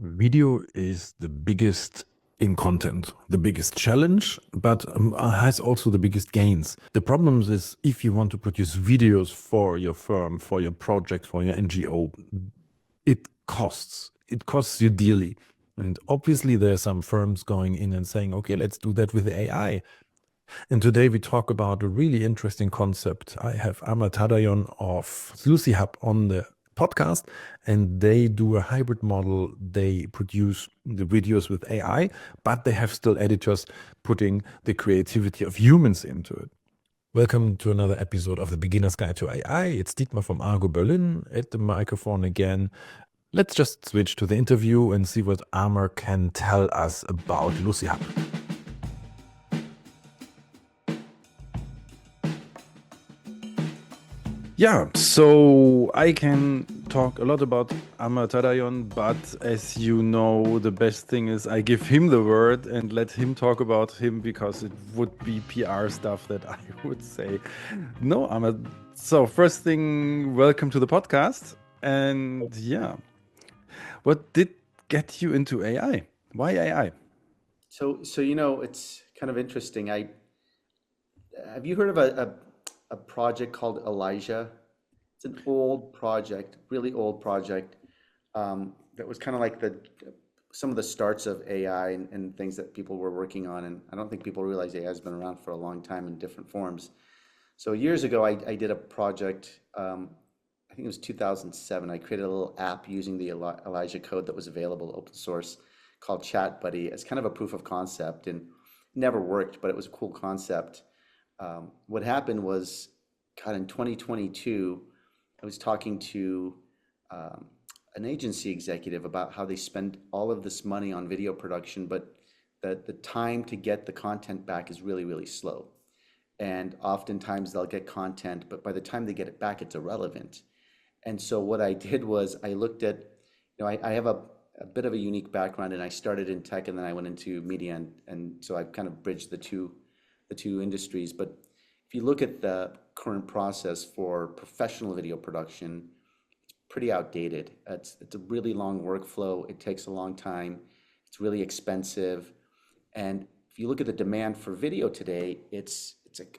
Video is the biggest in content, the biggest challenge, but has also the biggest gains. The problem is if you want to produce videos for your firm, for your project, for your NGO, it costs. It costs you dearly. And obviously, there are some firms going in and saying, okay, let's do that with AI. And today we talk about a really interesting concept. I have Amer Tadayon of Lucyhub on the podcast, and they do a hybrid model. They produce the videos with AI, but they have still editors putting the creativity of humans into it. Welcome to another episode of the Beginner's Guide to AI. It's Dietmar from Argo Berlin at the microphone again. Let's just switch to the interview and see what Amer can tell us about Lucyhub. Yeah, so I can talk a lot about Amer Tadayon, but as you know, the best thing is I give him the word and let him talk about him because it would be PR stuff that I would say. No, Amer. So first thing, welcome to the podcast. And yeah, what did get you into AI? Why AI? So it's kind of interesting. I have you heard of a project called Elijah? It's an old project, really old project, that was kind of like the some of the starts of AI and things that people were working on. And I don't think people realize AI has been around for a long time in different forms. So years ago, I did a project. I think it was 2007. I created a little app using the Elijah code that was available open source called Chat Buddy as kind of a proof of concept, and never worked, but it was a cool concept. What happened was, God, in 2022, I was talking to um, an agency executive about how they spend all of this money on video production, but the time to get the content back is really, really slow. And oftentimes they'll get content, but by the time they get it back, it's irrelevant. And so what I did was I looked at, I have a bit of a unique background, and I started in tech and then I went into media, and so I've kind of bridged the two industries. But if you look at the current process for professional video production, it's pretty outdated. It's a really long workflow. It takes a long time. It's really expensive. And if you look at the demand for video today, it's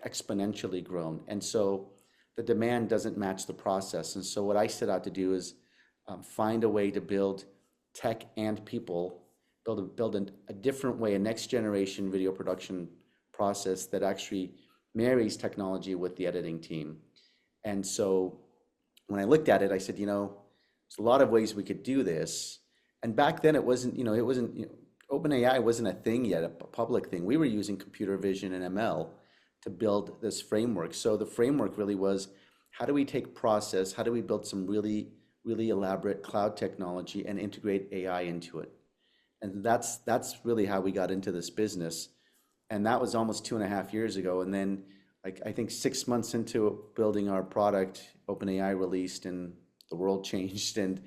exponentially grown. And so the demand doesn't match the process. And so what I set out to do is find a way to build tech and people, build a different way, a next generation video production process that actually marries technology with the editing team. And so when I looked at it, I said, there's a lot of ways we could do this. And back then OpenAI wasn't a thing yet, a public thing. We were using computer vision and ML to build this framework. So the framework really was, how do we take process, how do we build some really, really elaborate cloud technology and integrate AI into it? And that's really how we got into this business. And that was almost 2.5 years ago. And then, like, I think 6 months into building our product, OpenAI released and the world changed. And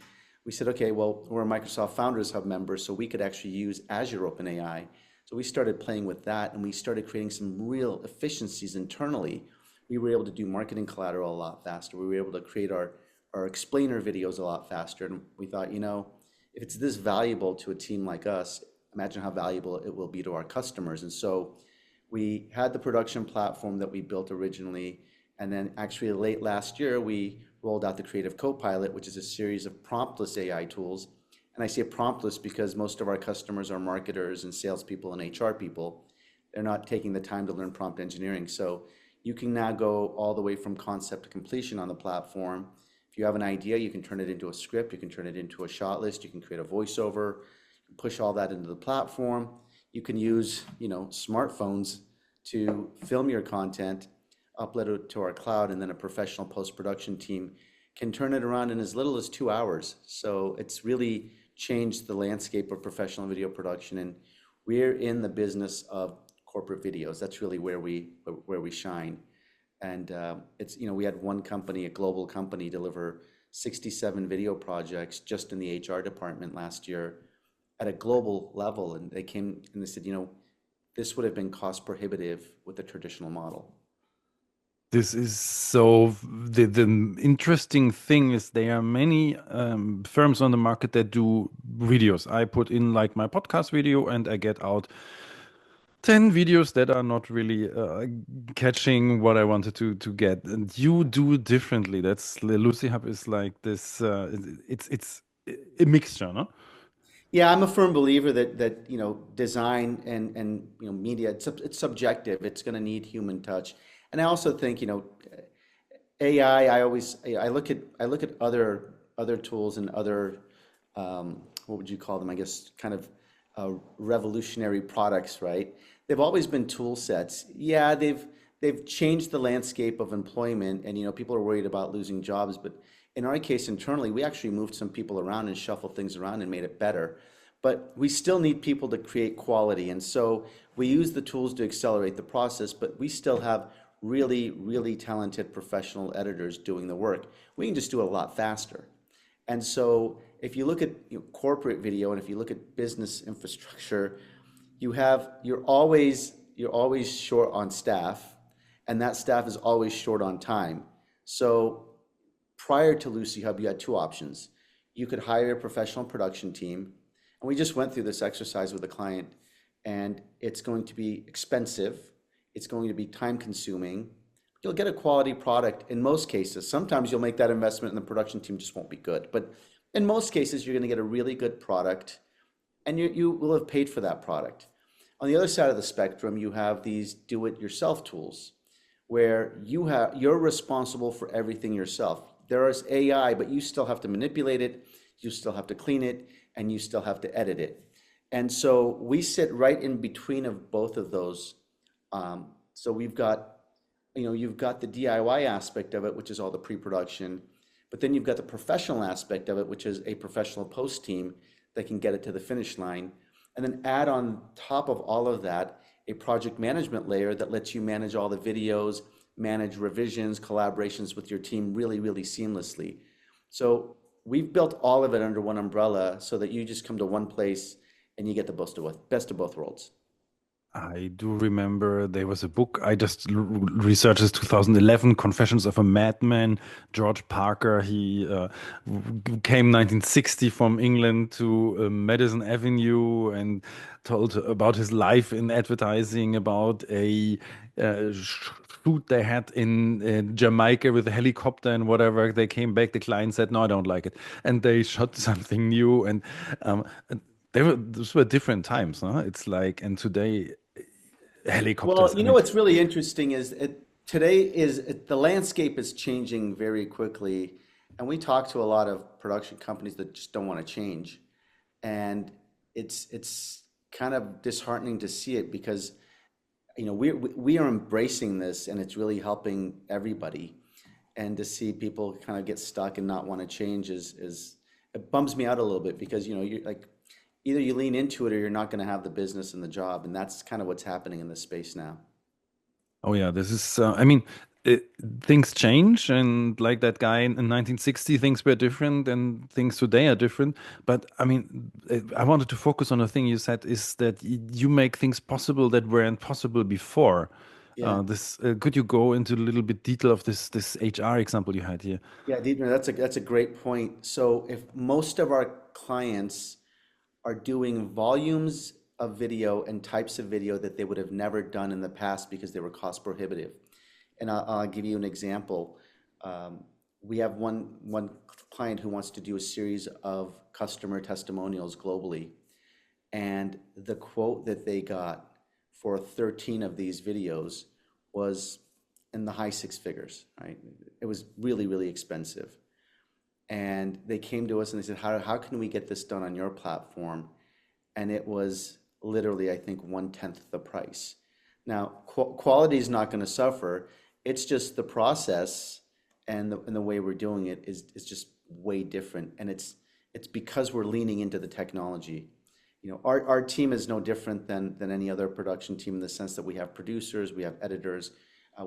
we said, okay, well, we're a Microsoft Founders Hub member, so we could actually use Azure OpenAI. So we started playing with that, and we started creating some real efficiencies internally. We were able to do marketing collateral a lot faster. We were able to create our explainer videos a lot faster. And we thought, if it's this valuable to a team like us, imagine how valuable it will be to our customers. And so we had the production platform that we built originally, and then actually late last year, we rolled out the Creative Copilot, which is a series of promptless AI tools. And I say promptless because most of our customers are marketers and salespeople and HR people. They're not taking the time to learn prompt engineering. So you can now go all the way from concept to completion on the platform. If you have an idea, you can turn it into a script, you can turn it into a shot list, you can create a voiceover, push all that into the platform. You can use, smartphones to film your content, upload it to our cloud, and then a professional post-production team can turn it around in as little as 2 hours. So it's really changed the landscape of professional video production, and we're in the business of corporate videos. That's really where we shine. And we had one company, a global company, deliver 67 video projects just in the HR department last year at a global level. And they came and they said, this would have been cost prohibitive with the traditional model. This is so the interesting thing is there are many firms on the market that do videos. I put in like my podcast video and I get out 10 videos that are not really catching what I wanted to get. And you do differently. That's the Lucyhub is like this it's a mixture, no? Yeah, I'm a firm believer that design and media, it's subjective. It's going to need human touch. And I also think AI. I look at other tools and other what would you call them? I guess kind of revolutionary products, right? They've always been tool sets. Yeah, they've changed the landscape of employment, and people are worried about losing jobs. But in our case, internally, we actually moved some people around and shuffled things around and made it better. But we still need people to create quality, and so we use the tools to accelerate the process. But we still have really, really talented professional editors doing the work. We can just do it a lot faster. And so if you look at corporate video and if you look at business infrastructure, you're always short on staff, and that staff is always short on time. So prior to Lucyhub, you had two options. You could hire a professional production team, and we just went through this exercise with a client, and it's going to be expensive. It's going to be time consuming. You'll get a quality product in most cases. Sometimes you'll make that investment and the production team just won't be good. But in most cases, you're going to get a really good product, and you will have paid for that product. On the other side of the spectrum, you have these do-it-yourself tools where you're responsible for everything yourself. There is AI, but you still have to manipulate it, you still have to clean it, and you still have to edit it. And so we sit right in between of both of those. So you've got the DIY aspect of it, which is all the pre-production, but then you've got the professional aspect of it, which is a professional post team that can get it to the finish line. And then add on top of all of that, a project management layer that lets you manage all the videos, manage revisions, collaborations with your team really, really seamlessly. So we've built all of it under one umbrella so that you just come to one place and you get the best of both worlds. I do remember there was a book I just researched this 2011 Confessions of a Madman. George Parker, he came 1960 from England to Madison Avenue and told about his life in advertising, about a shoot they had in Jamaica with a helicopter and whatever. They came back, the client said, "No, I don't like it," and they shot something new. And um, those were different times, no? It's like, and today helicopters. Well, I mean, what's really interesting is the landscape is changing very quickly, and we talk to a lot of production companies that just don't want to change, and it's kind of disheartening to see it because we are embracing this, and it's really helping everybody, and to see people kind of get stuck and not want to change is it bums me out a little bit because you're like either you lean into it or you're not going to have the business and the job, and that's kind of what's happening in this space now. oh yeah, this is. I mean, it, things change, and like that guy in 1960, things were different, and things today are different. But I mean, I wanted to focus on a thing you said is that you make things possible that weren't possible before. Yeah. This could you go into a little bit detail of this HR example you had here? Yeah, Dietmar, that's a great point. So if most of our clients are doing volumes of video and types of video that they would have never done in the past because they were cost prohibitive. And I'll give you an example. We have one client who wants to do a series of customer testimonials globally. And the quote that they got for 13 of these videos was in the high six figures, right? It was really, really expensive. And they came to us and they said, how can we get this done on your platform? And it was literally, I think, 1/10 the price. Now, quality is not going to suffer. It's just the process and the way we're doing it is just way different. And it's because we're leaning into the technology. Our team is no different than any other production team in the sense that we have producers, we have editors.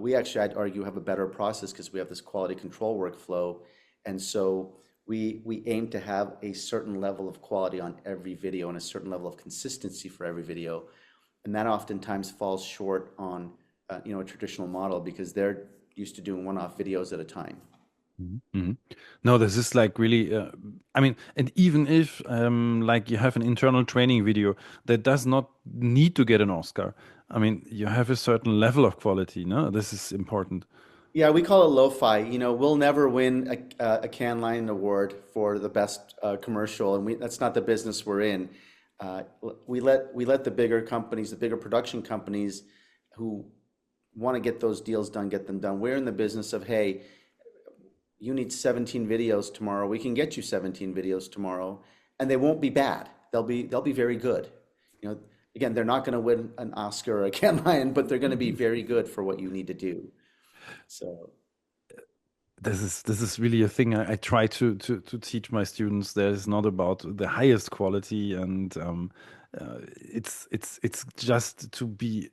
We actually, I'd argue, have a better process because we have this quality control workflow. And so we aim to have a certain level of quality on every video and a certain level of consistency for every video. And that oftentimes falls short on a traditional model because they're used to doing one-off videos at a time. Mhm. No, this is like really, I mean, and even if like you have an internal training video that does not need to get an Oscar, I mean, you have a certain level of quality, no? This is important. Yeah, we call it lo-fi. We'll never win a Cannes Lion Award for the best commercial, and that's not the business we're in. We let the bigger companies, the bigger production companies, who want to get those deals done, get them done. We're in the business of, hey, you need 17 videos tomorrow. We can get you 17 videos tomorrow, and they won't be bad. They'll be very good. You know, again, they're not going to win an Oscar or a Cannes Lion, but they're going to be very good for what you need to do. So. This is really a thing I try to teach my students. That is not about the highest quality, and it's just to be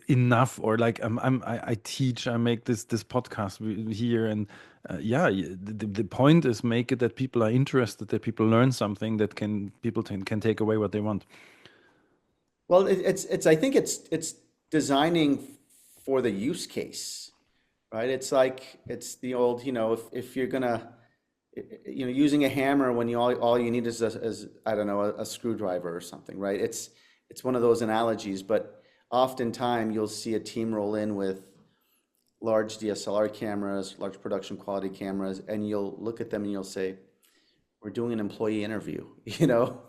enough. Or like I teach, I make this podcast here, and yeah, the point is make it that people are interested, that people learn something, that people can take away what they want. Well, I think it's designing for the use case, right? It's like it's the old, if you're gonna, using a hammer when all you need is I don't know, a screwdriver or something, right? It's one of those analogies, but oftentimes you'll see a team roll in with large DSLR cameras, large production quality cameras, and you'll look at them and you'll say, we're doing an employee interview, you know?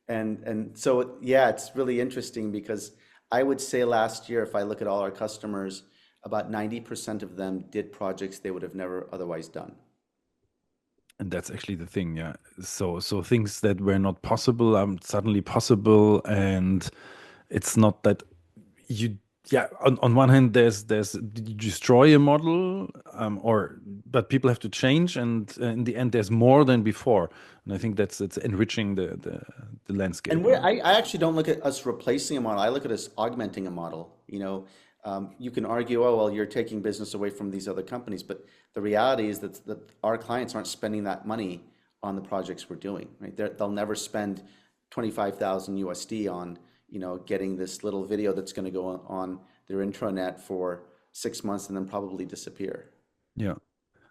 And so, yeah, it's really interesting because I would say last year, if I look at all our customers, about 90% of them did projects they would have never otherwise done. And that's actually the thing, yeah. So things that were not possible are suddenly possible, and it's not that you, yeah, on one hand there's you destroy a model, or but people have to change, and in the end there's more than before, and I think that's it's enriching the And landscape, we're, yeah. I actually don't look at us replacing a model. I look at us augmenting a model. You can argue, oh, well, you're taking business away from these other companies, but the reality is that our clients aren't spending that money on the projects we're doing, right? They'll never spend 25,000 USD on, getting this little video that's going to go on their intranet for 6 months and then probably disappear. Yeah.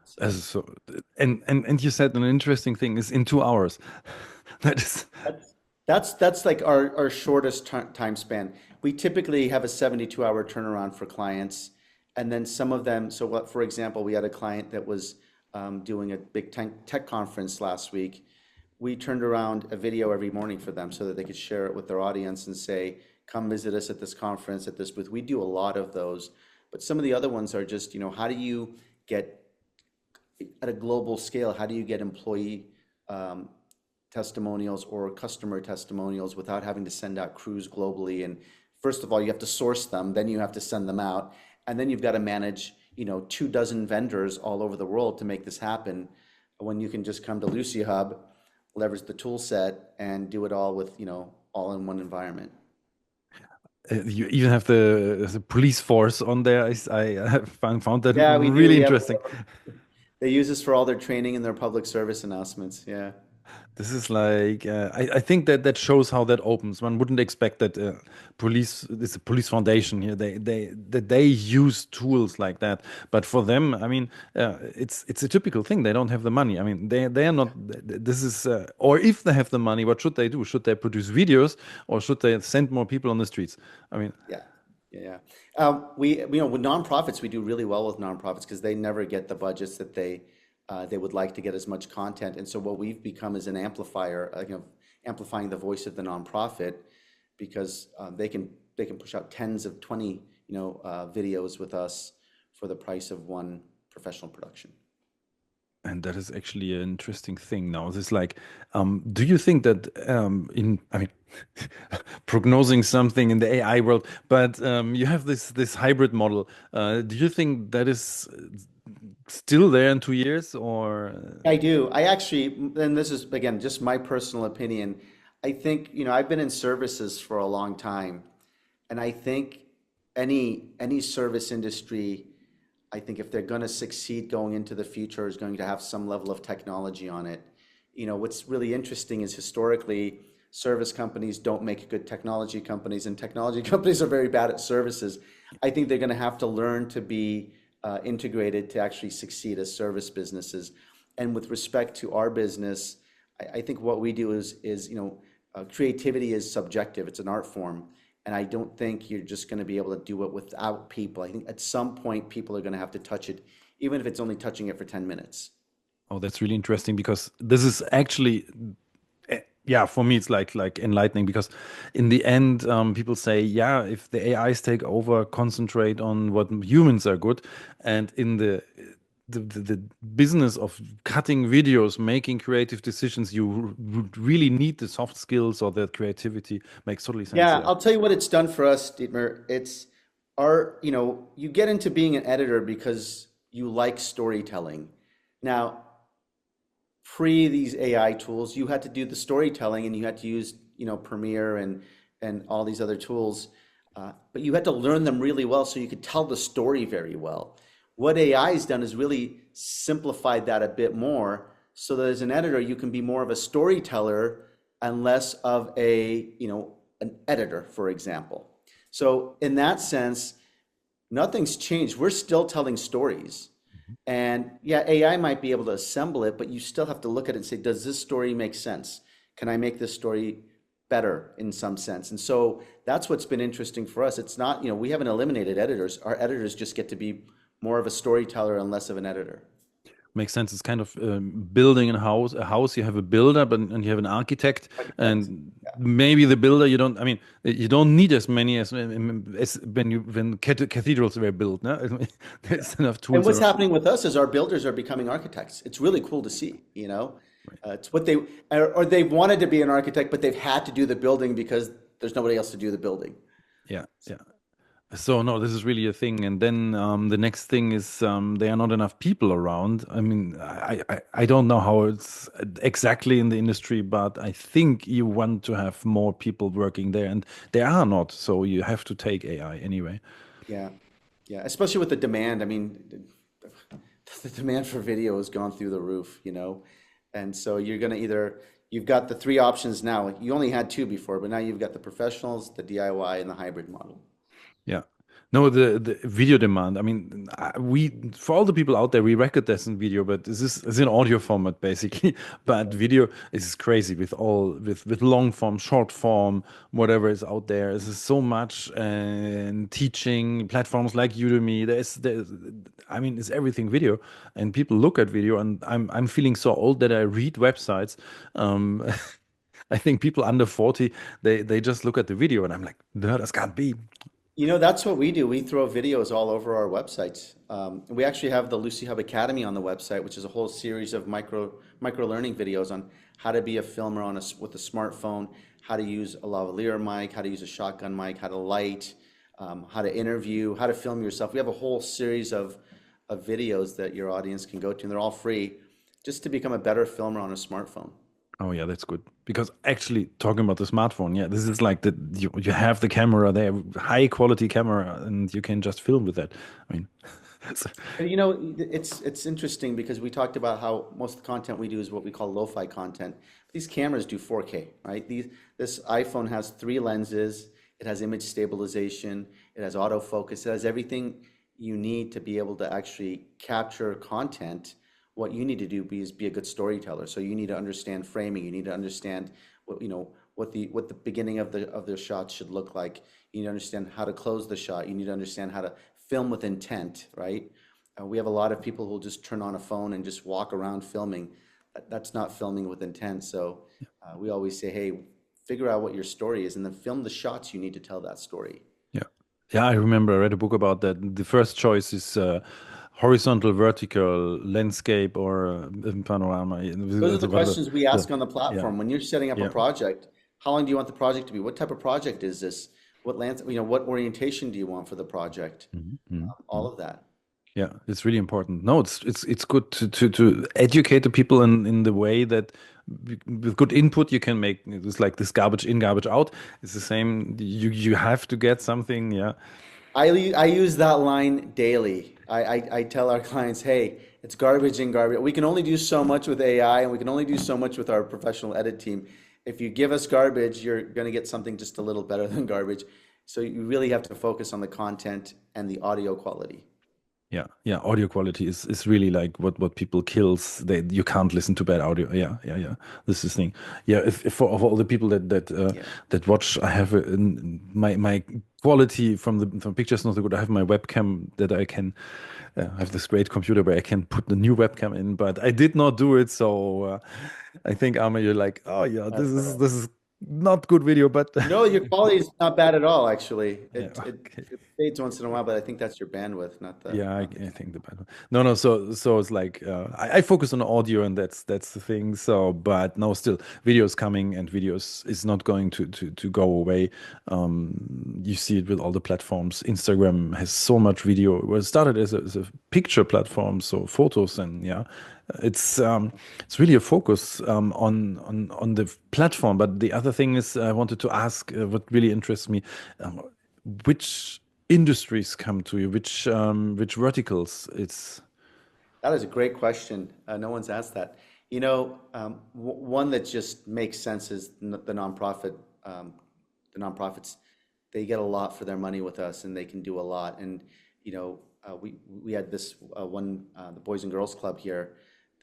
So. So and you said an interesting thing is in 2 hours. That is, That's like our shortest time span. We typically have a 72-hour turnaround for clients, and then some of them. So, what, for example, we had a client that was doing a big tech conference last week. We turned around a video every morning for them so that they could share it with their audience and say, "Come visit us at this conference, at this booth." We do a lot of those, but some of the other ones are just, how do you get at a global scale? How do you get employee um, testimonials or customer testimonials without having to send out crews globally? And first of all, you have to source them, then you have to send them out, and then you've got to manage, 24 vendors all over the world to make this happen. When you can just come to Lucyhub, leverage the tool set, and do it all with, all in one environment. you even have the police force on there. I found that Yeah, we do. really We have. interesting. They use this for all their training and their public service announcements. Yeah. This is like I think that shows how that opens. One wouldn't expect that police this a police foundation here. They use tools like that, but for them, I mean, it's a typical thing. They don't have the money. I mean, they are not. This is or if they have the money, what should they do? Should they produce videos or should they send more people on the streets? I mean, Yeah, yeah, yeah. With nonprofits, we do really well with nonprofits because they never get the budgets that they would like to get as much content. And so what we've become is an amplifier, amplifying the voice of the nonprofit because they can push out tens of 20, videos with us for the price of one professional production. and that is actually an interesting thing now. This like, do you think that I mean, prognosing something in the AI world, but you have this hybrid model. Do you think that is still there in 2 years, or I do. I actually, and this is again just my personal opinion. I think, I've been in services for a long time, and I think any service industry, I think if they're going to succeed going into the future, is going to have some level of technology on it. What's really interesting is historically, service companies don't make good technology companies, and technology companies are very bad at services. I think they're going to have to learn to be integrated to actually succeed as service businesses. And with respect to our business, I think what we do is creativity is subjective. It's an art form. And I don't think you're just going to be able to do it without people. I think at some point people are going to have to touch it, even if it's only touching it for 10 minutes. Oh, that's really interesting because this is actually, yeah, for me it's like enlightening because in the end, people say, yeah, if the AIs take over, concentrate on what humans are good, and in the business of cutting videos, making creative decisions, you really need the soft skills or the creativity. Makes totally sense. Yeah, Yeah. I'll tell you what it's done for us, Dietmar. It's you get into being an editor because you like storytelling. Now, pre these AI tools, you had to do the storytelling and you had to use, Premiere and all these other tools, but you had to learn them really well so you could tell the story very well. What AI has done is really simplified that a bit more, so that as an editor, you can be more of a storyteller and less of an editor, for example. So in that sense, nothing's changed. We're still telling stories. And yeah, AI might be able to assemble it, but you still have to look at it and say, does this story make sense? Can I make this story better in some sense? And so that's what's been interesting for us. It's not, we haven't eliminated editors. Our editors just get to be more of a storyteller and less of an editor. Makes sense. It's kind of building a house. A house, you have a builder, but and you have an architect, Architect. and maybe the builder you don't. I mean, you don't need as many as when cathedrals were built. No? There's enough And tools what's around. happening with us is our builders are becoming architects. It's really cool to see, Right. It's what they, or they've wanted to be an architect, but they've had to do the building because there's nobody else to do the building. Yeah, yeah. So no, this is really a thing. And then the next thing is there are not enough people around. I mean, I don't know how it's exactly in the industry, but I think you want to have more people working there, and there are not. So you have to take AI anyway. Yeah, yeah, especially with the demand. I mean, the demand for video has gone through the roof, And so you're gonna you've got the three options now. Like, you only had two before, but now you've got the professionals, the DIY, and the hybrid model. Yeah. No, the video demand. I mean, we for all the people out there, we record this in video, but this is in audio format basically. But video is crazy with all with long form, short form, whatever is out there. There's so much and teaching platforms like Udemy. I mean, it's everything video, and people look at video, and I'm feeling so old that I read websites. Um, I think people under 40, they just look at the video, and I'm like, no, this can't be. That's what we do. We throw videos all over our websites. We actually have the Lucyhub Academy on the website, which is a whole series of micro learning videos on how to be a filmer with a smartphone, how to use a lavalier mic, how to use a shotgun mic, how to light, how to interview, how to film yourself. We have a whole series of videos that your audience can go to, and they're all free, just to become a better filmer on a smartphone. Oh yeah, that's good. Because actually talking about the smartphone, yeah, this is like you have the camera there, high quality camera, and you can just film with that. I mean, so- But, it's interesting because we talked about how most of the content we do is what we call lo-fi content. These cameras do 4K, right? This iPhone has three lenses. It has image stabilization. It has autofocus. It has everything you need to be able to actually capture content. What you need to do is be a good storyteller. So you need to understand framing. You need to understand what the beginning of the shot should look like. You need to understand how to close the shot. You need to understand how to film with intent, right? We have a lot of people who'll just turn on a phone and just walk around filming. That's not filming with intent. So we always say, hey, figure out what your story is and then film the shots you need to tell that story. yeah, yeah. I remember I read a book about that. The first choice is horizontal, vertical, landscape, or panorama. Those are the questions we ask on the Yeah, platform. When you're setting up a yeah. project, how long do you want the project to be? What type of project is this? What orientation do you want for the project? Mhm, mhm, All mhm. of that. Yeah, it's really important. No, it's good to educate the people in the way that with good input you can make it's like this garbage in, garbage out. It's the same. You have to get something. Yeah, I use that line daily. I tell our clients, hey, it's garbage in, garbage. We can only do so much with AI and we can only do so much with our professional edit team. If you give us garbage, you're going to get something just a little better than garbage. So you really have to focus on the content and the audio quality. Yeah, yeah. Audio quality is really like what people kills. They you can't listen to bad audio. Yeah, yeah, yeah. This is the thing. Yeah, if for of all the people Yeah. that watch, I have my quality from pictures not so good. I have my webcam that I can I have this great computer where I can put the new webcam in, but I did not do it. So I think Amr, you're like, oh yeah, That's all right. this is not good video, but No, your quality is not bad at all, actually. yeah, okay. It fades once in a while, but I think that's your bandwidth, Yeah, not the I camera. think the bad one. No, no. So it's like I focus on audio, and that's the thing. So, but no, still, videos coming, and videos is not going to go away. You see it with all the platforms. Instagram has so much video. Well, it started as a picture platform, so photos, and yeah, it's really a focus on the platform. But the other thing is, I wanted to ask what really interests me. Um, which industries come to you? Which verticals? It's That is a great question. No one's asked that. You know, one that just makes sense is the nonprofit. Um, the nonprofits, they get a lot for their money with us, and they can do a lot. And you know, we had this one, the Boys and Girls Club here.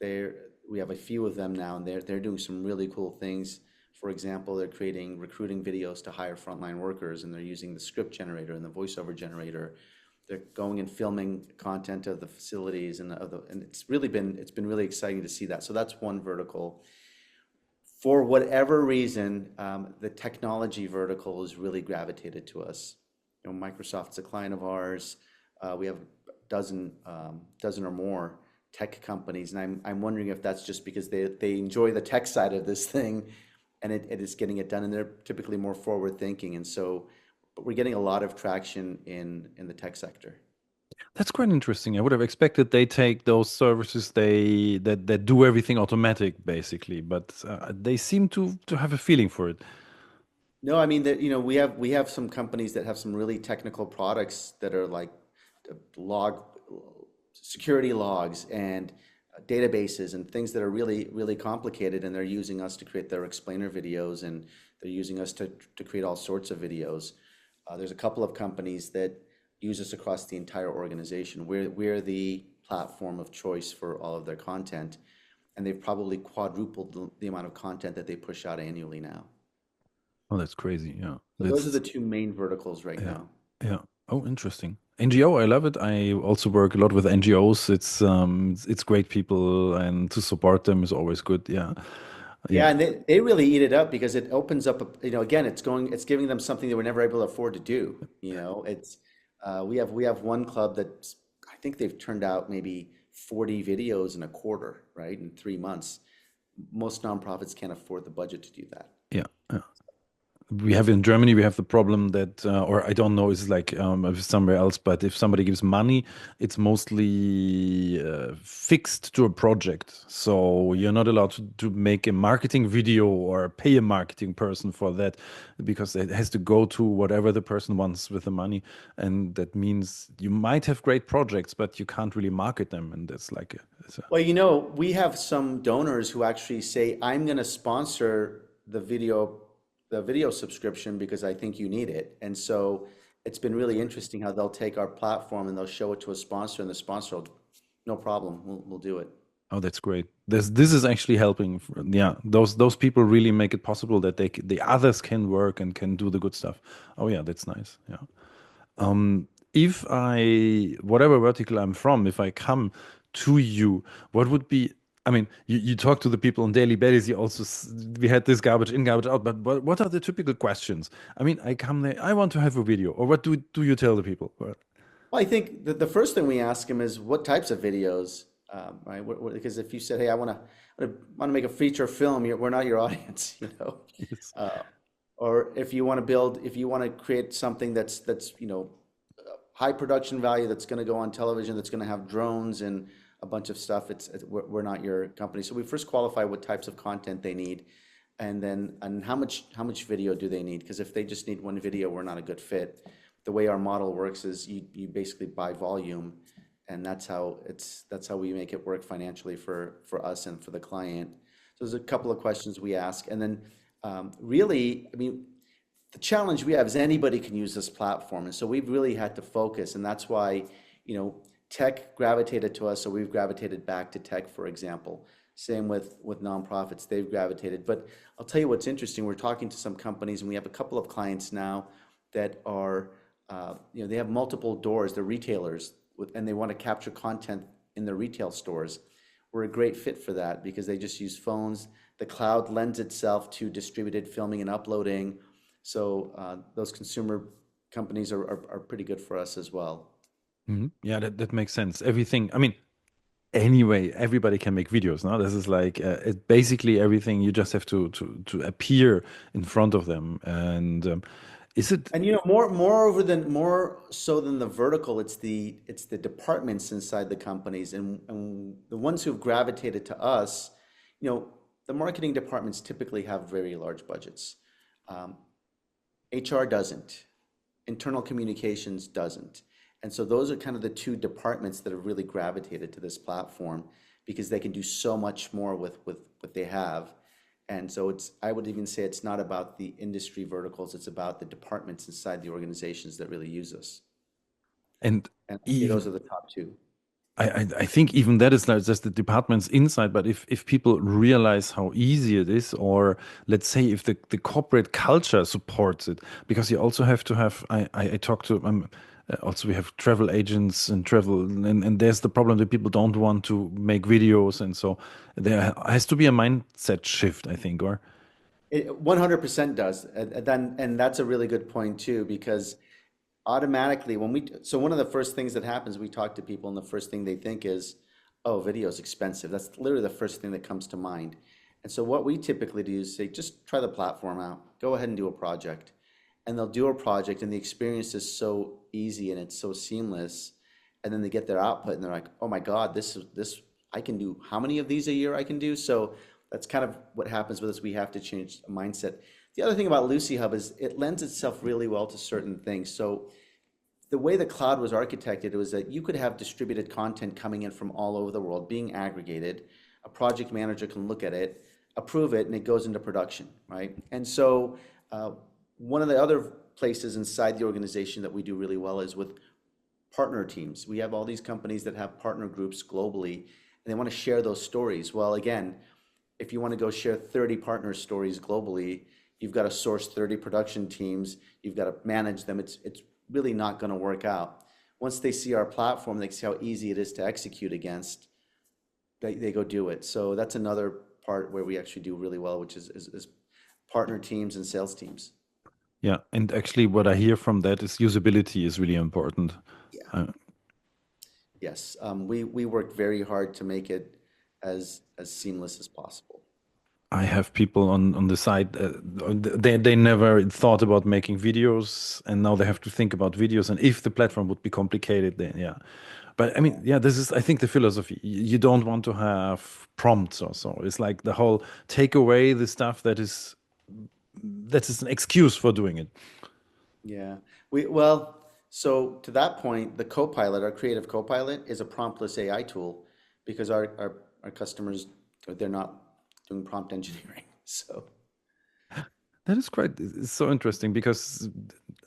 There we have a few of them now, and they're doing some really cool things. For example, they're creating recruiting videos to hire frontline workers, and they're using the script generator and the voiceover generator. They're going and filming content of the facilities and it's been really exciting to see that. So that's one vertical. For whatever reason, the technology vertical has really gravitated to us. You know, Microsoft's a client of ours. We have a dozen or more tech companies, and I'm wondering if that's just because they enjoy the tech side of this thing, and it is getting it done, and they're typically more forward thinking, and so, but we're getting a lot of traction in the tech sector. that's quite interesting. I would have expected they take those services that do everything automatic basically, but they seem to have a feeling for it. No, I mean that, you know, we have some companies that have some really technical products that are like log security logs and databases and things that are really complicated, and they're using us to create their explainer videos, and they're using us to create all sorts of videos. There's a couple of companies that use us across the entire organization. We're the platform of choice for all of their content, and they've probably quadrupled the amount of content that they push out annually now. Oh, that's crazy. Yeah, So those are that's the two main verticals right yeah, now. yeah. Oh, interesting. NGO, I love it. I also work a lot with NGOs. It's great people, and to support them is always good. Yeah, yeah. Yeah, and they really eat it up because it opens up, you know, again, it's giving them something they were never able to afford to do. You know, we have one club that I think they've turned out maybe 40 videos in a quarter, right? In 3 months. Most nonprofits can't afford the budget to do that. Yeah. Yeah. We have in Germany, we have the problem that, or I don't know, it's like if somewhere else, but if somebody gives money, it's mostly fixed to a project. So you're not allowed to make a marketing video or pay a marketing person for that because it has to go to whatever the person wants with the money. And that means you might have great projects, but you can't really market them. And that's like, Well, you know, we have some donors who actually say, I'm going to sponsor the video subscription because I think you need it. And so it's been really interesting how they'll take our platform and they'll show it to a sponsor, and the sponsor will, no problem, we'll do it. oh, that's great. This is actually helping. Yeah, those people really make it possible that the others can work and can do the good stuff. Oh yeah, that's nice. Yeah. If I whatever vertical I'm from, if I come to you, what would be? I mean, you talk to the people on daily basis. You also we had this garbage in, garbage out. But what are the typical questions? I mean, I come there. I want to have a video, or what do you tell the people? Well, Well, I think that the first thing we ask them is what types of videos, right? Because if you said, "Hey, I want to make a feature film," we're not your audience, you know. yes. Uh, or if you want to create something that's you know high production value that's going to go on television, that's going to have drones and a bunch of stuff, we're not your company. So we first qualify what types of content they need, and then and how much video do they need? Because if they just need one video, we're not a good fit. The way our model works is you basically buy volume, and that's how we make it work financially for us and for the client. So there's a couple of questions we ask, and then really, I mean, the challenge we have is anybody can use this platform, and so we've really had to focus, and that's why, you know, tech gravitated to us, so we've gravitated back to tech, for example. Same with nonprofits, they've gravitated. But I'll tell you what's interesting. We're talking to some companies, and we have a couple of clients now that are, they have multiple doors. They're retailers, and they want to capture content in their retail stores. We're a great fit for that because they just use phones. The cloud lends itself to distributed filming and uploading. So those consumer companies are pretty good for us as well. Yeah, that makes sense. Everything, I mean, anyway, everybody can make videos now. This is like basically everything. You just have to appear in front of them. And is it? And more so than the vertical, it's the departments inside the companies, and the ones who've gravitated to us, the marketing departments typically have very large budgets. Um, HR doesn't. Internal communications doesn't. And so those are kind of the two departments that have really gravitated to this platform because they can do so much more with what they have. And so I would even say it's not about the industry verticals, it's about the departments inside the organizations that really use us. And And I'd say those even are the top two. I think even that is not just the departments inside, but if people realize how easy it is, or let's say if the corporate culture supports it, because you also have to have, I talk to, also we have travel agents and travel, and there's the problem that people don't want to make videos. And so there has to be a mindset shift, I think, or. It 100% does. And that's a really good point too, because automatically so one of the first things that happens, we talk to people and the first thing they think is, oh, video is expensive. That's literally the first thing that comes to mind. And so what we typically do is say, just try the platform out, go ahead and do a project. And they'll do a project and the experience is so easy and it's so seamless. And then they get their output and they're like, oh my God, this I can do how many of these a year I can do? So that's kind of what happens with us. We have to change the mindset. The other thing about Lucyhub is it lends itself really well to certain things. So the way the cloud was architected, it was that you could have distributed content coming in from all over the world, being aggregated. A project manager can look at it, approve it, and it goes into production, right? And so one of the other places inside the organization that we do really well is with partner teams. We have all these companies that have partner groups globally, and they want to share those stories. Well, again, if you want to go share 30 partner stories globally, you've got to source 30 production teams, you've got to manage them. It's really not going to work out. Once they see our platform, they see how easy it is to execute against, they go do it. So that's another part where we actually do really well, which is partner teams and sales teams. Yeah, and actually what I hear from that is usability is really important. Yeah. Uh, Yes. We work very hard to make it as seamless as possible. I have people on the side, they never thought about making videos, and now they have to think about videos. And if the platform would be complicated, then yeah. But I mean, yeah, this is, I think, the philosophy. You don't want to have prompts or so. It's like the whole take away the stuff that is an excuse for doing it. Yeah. So to that point, the Copilot, our creative Copilot, is a promptless AI tool because our customers, they're not doing prompt engineering. So That is quite, it's so interesting because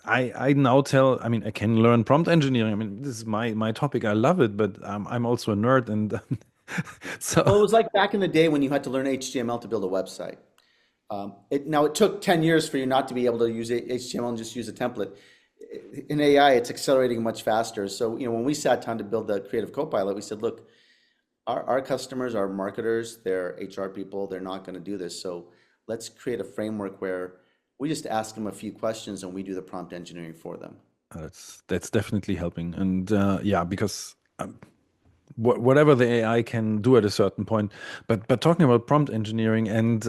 I now tell, I mean, I can learn prompt engineering. I mean, this is my topic. I love it, but I'm also a nerd, and so. well, it was like back in the day when you had to learn HTML to build a website. It took 10 years for you not to be able to use HTML and just use a template. In AI, it's accelerating much faster. So, when we sat down to build the Creative Copilot, we said, look, our customers, our marketers, they're HR people, they're not going to do this. So let's create a framework where we just ask them a few questions and we do the prompt engineering for them. That's definitely helping, and yeah, because whatever the AI can do at a certain point. But talking about prompt engineering, and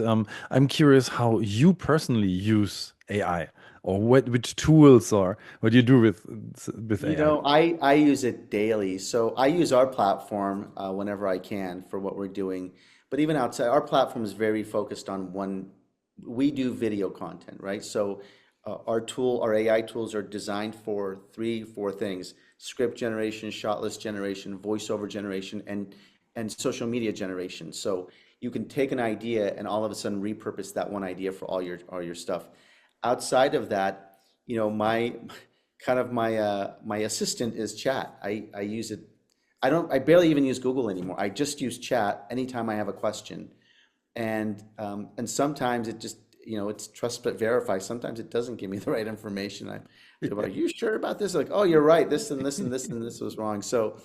I'm curious how you personally use AI, or which tools, or what you do with AI. I use it daily. So I use our platform whenever I can for what we're doing. But even outside, our platform is very focused on one. We do video content, right? So our AI tools are designed for three, four things: script generation, shot list generation, voiceover generation, and social media generation. So you can take an idea and all of a sudden repurpose that one idea for all your stuff. Outside of that, my kind of my assistant is chat. I use it I barely even use Google anymore. I just use chat anytime I have a question. And sometimes it just, it's trust but verify. Sometimes it doesn't give me the right information. People are like, you sure about this? Like, oh, you're right. This and this and this and this was wrong. So,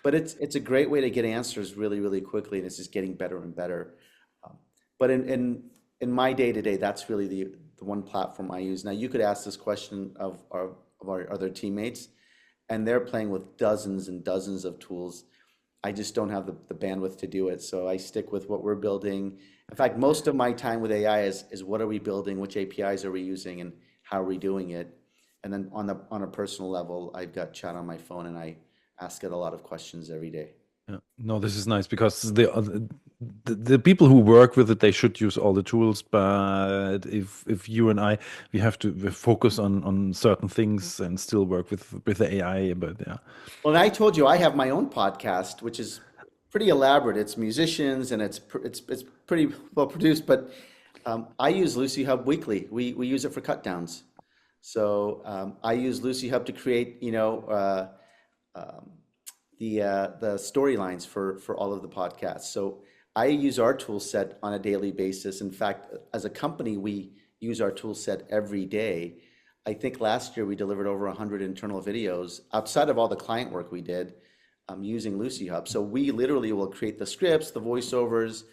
but it's a great way to get answers really, really quickly, and it's just getting better and better. Um, But in my day to day, that's really the one platform I use. Now, you could ask this question of our other teammates, and they're playing with dozens and dozens of tools. I just don't have the bandwidth to do it. So I stick with what we're building. In fact, most of my time with AI is what are we building, which APIs are we using, and how are we doing it? And then on a personal level, I've got chat on my phone, and I ask it a lot of questions every day. Yeah. No, this is nice because the people who work with it, they should use all the tools. But if you and I, we have to focus on certain things and still work with the AI. But yeah, Well, and I told you I have my own podcast, which is pretty elaborate. It's musicians and it's pretty well produced, but I use Lucyhub weekly. We use it for cut downs. So I use Lucyhub to create, um, the storylines for all of the podcasts. So I use our tool set on a daily basis. In fact, as a company, we use our tool set every day. I think last year we delivered over 100 internal videos outside of all the client work we did using Lucyhub. So we literally will create the scripts, the voiceovers.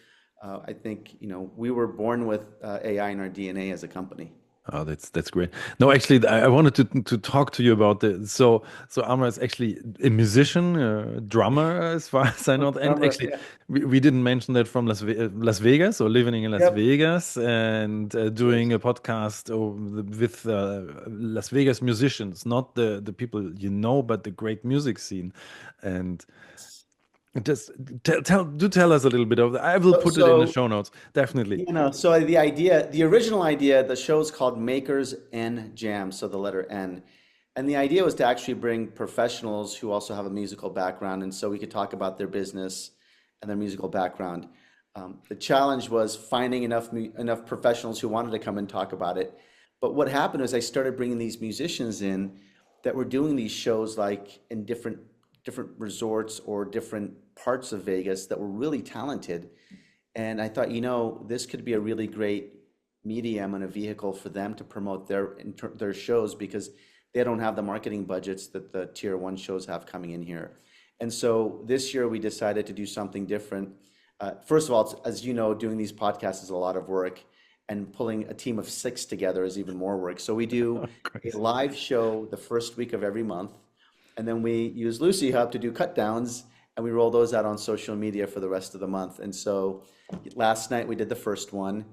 I think, we were born with AI in our DNA as a company. oh, that's great. No, actually, I wanted to talk to you about the so Amar is actually a musician, drummer, as far as I know. And Drummer, actually, yeah. we didn't mention that from Las Vegas, or living in Las Yep. Vegas, and doing a podcast with Las Vegas musicians, not the people you know, but the great music scene. And just tell us a little bit of that. I will So, put it in the so show notes, definitely. so the original idea, the show is called Makers N Jam, so the letter N. And the idea was to actually bring professionals who also have a musical background, and so we could talk about their business and their musical background. The challenge was finding enough professionals who wanted to come and talk about it. But what happened is I started bringing these musicians in that were doing these shows like in different resorts or different parts of Vegas that were really talented. And I thought, this could be a really great medium and a vehicle for them to promote their shows because they don't have the marketing budgets that the tier one shows have coming in here. And so this year we decided to do something different. First of all, as you know, doing these podcasts is a lot of work, and pulling a team of six together is even more work. So we do a Crazy. live show the first week of every month, and then we use Lucyhub to do cut downs, and we roll those out on social media for the rest of the month. And so last night we did the first one.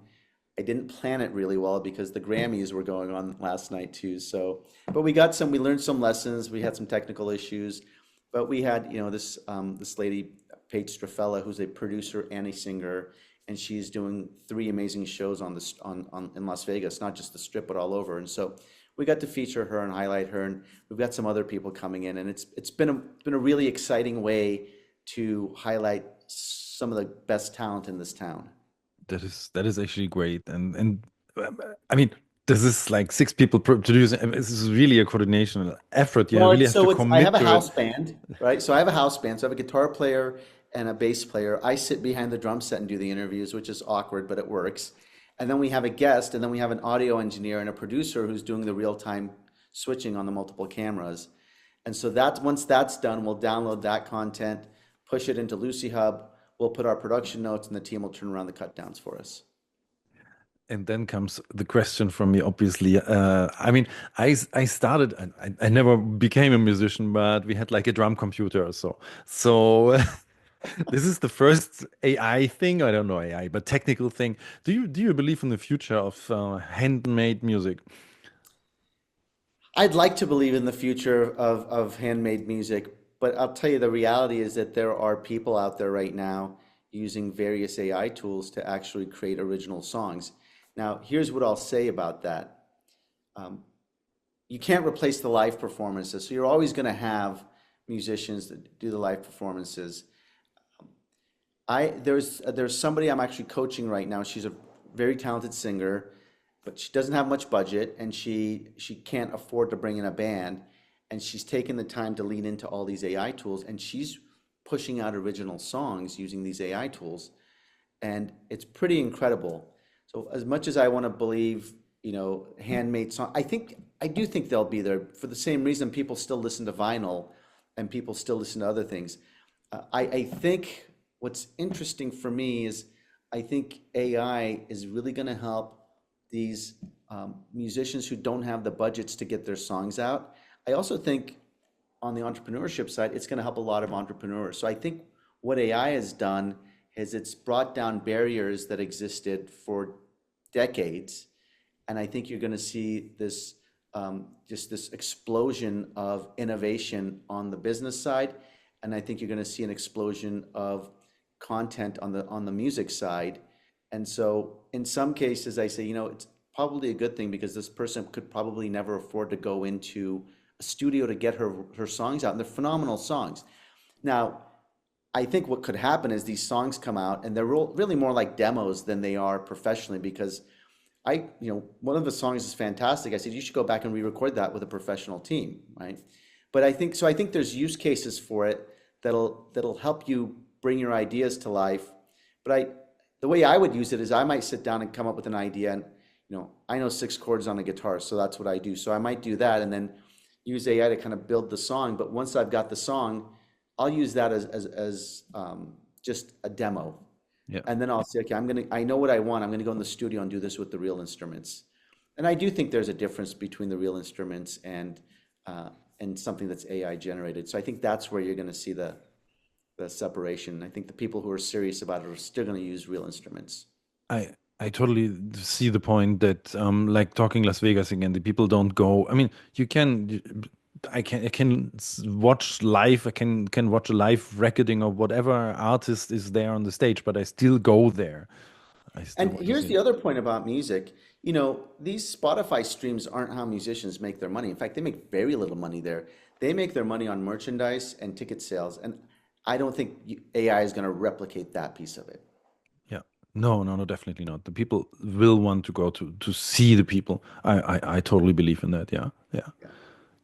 I didn't plan it really well because the Grammys were going on last night too. So, but we learned some lessons. We had some technical issues, but we had, this lady, Paige Strafella, who's a producer and a singer, and she's doing three amazing shows in Las Vegas, not just the Strip, but all over. And so we got to feature her and highlight her, and we've got some other people coming in, and it's been a really exciting way to highlight some of the best talent in this town. That is actually great, and I mean, this is like six people producing. This is really a coordination effort. You Well, really have to I have commit a to it. house band, right? So I have a house band. So I have a guitar player and a bass player. I sit behind the drum set and do the interviews, which is awkward, but it works. And then we have a guest, and then we have an audio engineer and a producer who's doing the real-time switching on the multiple cameras. And so once that's done, we'll download that content, push it into Lucyhub. We'll put our production notes, and the team will turn around the cut downs for us. And then comes the question from me, obviously. I mean, I started. I never became a musician, but we had like a drum computer or so. So this is the first AI thing. I don't know AI, but technical thing. Do you believe in the future of handmade music? I'd like to believe in the future of handmade music, but I'll tell you the reality is that there are people out there right now using various AI tools to actually create original songs. Now, here's what I'll say about that. Um, you can't replace the live performances, so you're always going to have musicians that do the live performances. There's somebody I'm actually coaching right now. She's a very talented singer, but she doesn't have much budget, and she can't afford to bring in a band, and she's taken the time to lean into all these AI tools, and she's pushing out original songs using these AI tools, and it's pretty incredible. So as much as I want to believe, handmade song, I do think they'll be there for the same reason people still listen to vinyl and people still listen to other things. I think what's interesting for me is I think AI is really going to help these musicians who don't have the budgets to get their songs out. I also think on the entrepreneurship side, it's going to help a lot of entrepreneurs. So I think what AI has done is it's brought down barriers that existed for decades, and I think you're going to see this just this explosion of innovation on the business side, and I think you're going to see an explosion of content on the music side. And so in some cases, I say, it's probably a good thing because this person could probably never afford to go into a studio to get her songs out, and they're phenomenal songs. Now, I think what could happen is these songs come out and they're really more like demos than they are professionally because one of the songs is fantastic. I said, you should go back and re-record that with a professional team, right? But I think there's use cases for it that'll help you bring your ideas to life. But the way I would use it is I might sit down and come up with an idea and, I know 6 chords on a guitar, so that's what I do. So I might do that and then use AI to kind of build the song. But once I've got the song, I'll use that as just a demo. Yeah. And then I'll say, okay, I know what I want. I'm gonna go in the studio and do this with the real instruments. And I do think there's a difference between the real instruments and something that's AI generated. So I think that's where you're gonna see the separation. I think the people who are serious about it are still gonna use real instruments. I totally see the point that like talking Las Vegas again, the people don't go. I mean, I can watch live. I can watch a live recording of whatever artist is there on the stage, but I still go there. I still And want to here's see the it. other point about music. These Spotify streams aren't how musicians make their money. In fact, they make very little money there. They make their money on merchandise and ticket sales. And I don't think AI is going to replicate that piece of it. Yeah. No, no, no, definitely not. The people will want to go to see the people. I totally believe in that. Yeah, yeah, Yeah.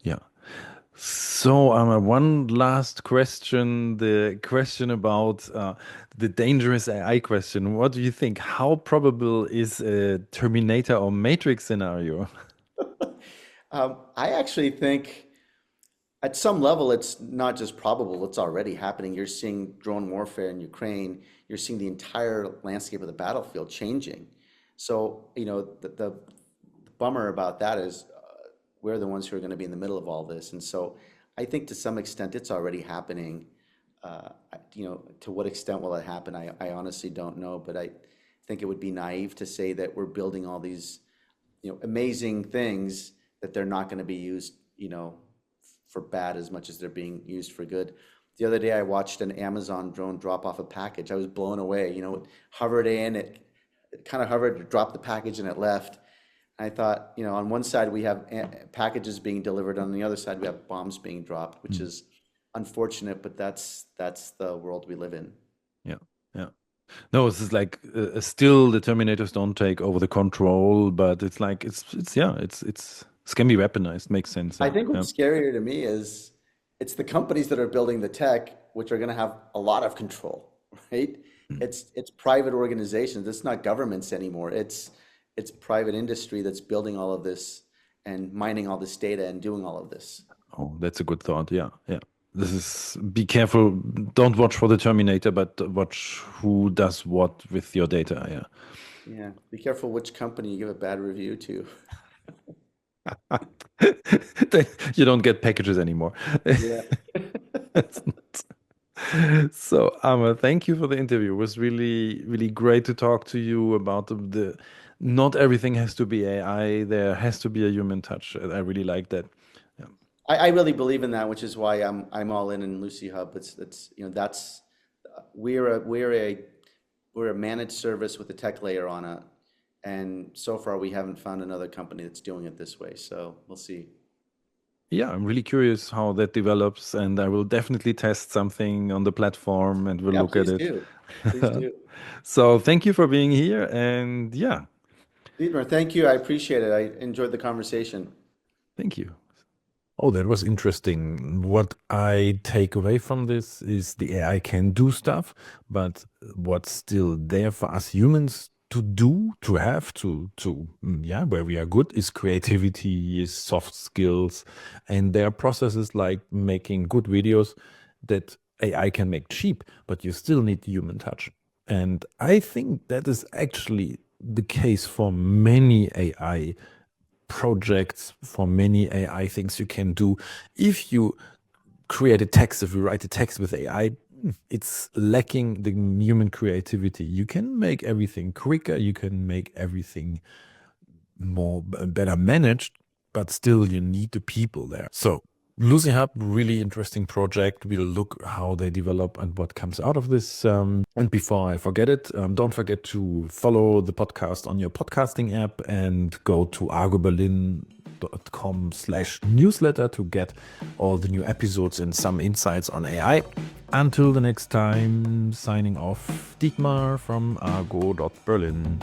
yeah. So, one last question, the question about the dangerous AI question. What do you think? How probable is a Terminator or Matrix scenario? I actually think at some level, it's not just probable, it's already happening. You're seeing drone warfare in Ukraine. You're seeing the entire landscape of the battlefield changing. So, the bummer about that is we're the ones who are going to be in the middle of all this. And so I think to some extent it's already happening. To what extent will it happen? I honestly don't know, but I think it would be naive to say that we're building all these, amazing things that they're not going to be used, for bad as much as they're being used for good. The other day I watched an Amazon drone drop off a package. I was blown away. It hovered in, it kind of hovered, it dropped the package and it left. I thought, on one side we have packages being delivered, on the other side we have bombs being dropped, which Mm, is unfortunate, but that's the world we live in. yeah, yeah. No, it's just like still the Terminators don't take over the control, but it's like it's yeah, it can be weaponized. Makes sense. I Yeah, think yeah. what's scarier to me is it's the companies that are building the tech, which are going to have a lot of control, right? Mm. It's private organizations. It's not governments anymore. It's private industry that's building all of this and mining all this data and doing all of this. Oh, that's a good thought. Yeah, yeah. This is be careful. Don't watch for the Terminator, but watch who does what with your data. Yeah. Yeah, be careful which company you give a bad review to. Then you don't get packages anymore. Yeah. It's not. So, Amar, thank you for the interview. It was really, really great to talk to you about not everything has to be AI. There has to be a human touch. I really like that. Yeah. I really believe in that, which is why I'm all in Lucyhub. It's that's we're a managed service with a tech layer on it, and so far we haven't found another company that's doing it this way. So we'll see. Yeah, I'm really curious how that develops, and I will definitely test something on the platform and we'll Yeah, look at please it. do. Please do. So, thank you for being here, and yeah, Dietmar, thank you. I appreciate it. I enjoyed the conversation. thank you. Oh, that was interesting. What I take away from this is the AI can do stuff, but what's still there for us humans to do, to have, yeah, where we are good is creativity, is soft skills, and there are processes like making good videos that AI can make cheap, but you still need human touch. And I think that is actually the case for many AI projects, for many AI things you can do. If you create a text, if you write a text with AI, it's lacking the human creativity. You can make everything quicker, you can make everything more better managed, but still you need the people there. So Lucyhub, really interesting project. We'll look how they develop and what comes out of this. And before I forget it, don't forget to follow the podcast on your podcasting app and go to argoberlin.com/newsletter to get all the new episodes and some insights on AI. Until the next time, signing off, Dietmar from argo.berlin.